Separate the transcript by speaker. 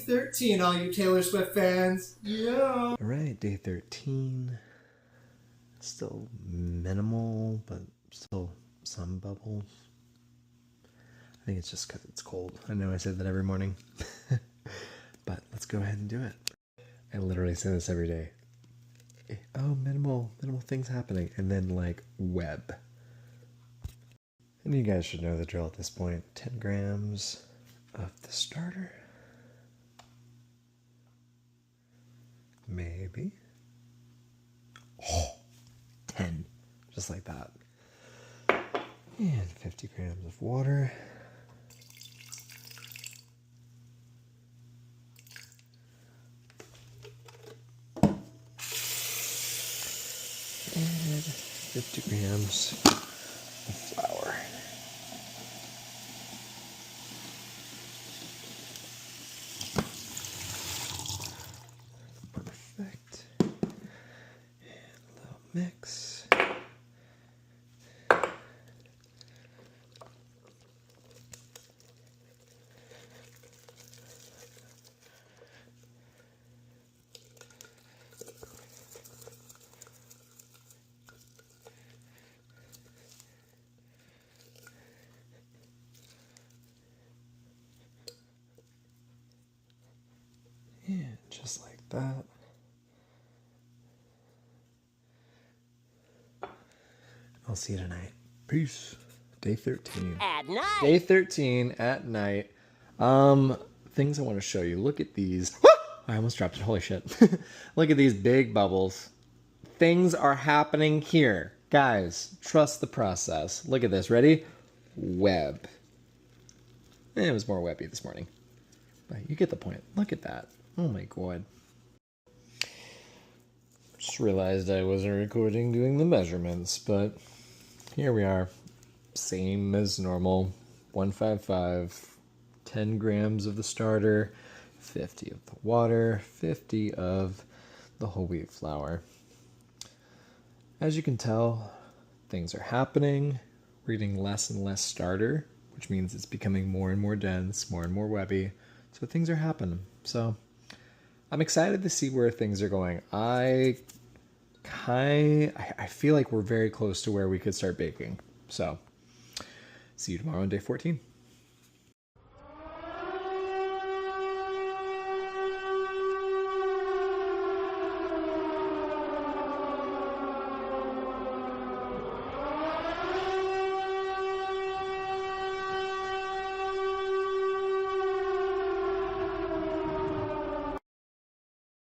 Speaker 1: 13, all you Taylor Swift fans. Yeah.
Speaker 2: All right, day 13. Still minimal, but still some bubbles. I think it's just because it's cold. I know I say that every morning. But let's go ahead and do it. I literally say this every day. Oh, minimal things happening. And then like web. And you guys should know the drill at this point. 10 grams of the starter. Maybe. Oh, 10. Just like that. And 50 grams of water. And 50 grams of flour. Perfect. And a little mix. And just like that. I'll see you tonight. Peace. Day 13.
Speaker 3: At night.
Speaker 2: Day 13 at night. Things I want to show you. Look at these. I almost dropped it. Holy shit. Look at these big bubbles. Things are happening here. Guys, trust the process. Look at this. Ready? Web. It was more webby this morning. But you get the point. Look at that. Oh my god. Just realized I wasn't recording doing the measurements, but here we are. Same as normal. 155, 10 grams of the starter, 50 of the water, 50 of the whole wheat flour. As you can tell, things are happening. We're getting less and less starter, which means it's becoming more and more dense, more and more webby. So things are happening. So I'm excited to see where things are going. I feel like we're very close to where we could start baking. So see you tomorrow on day 14.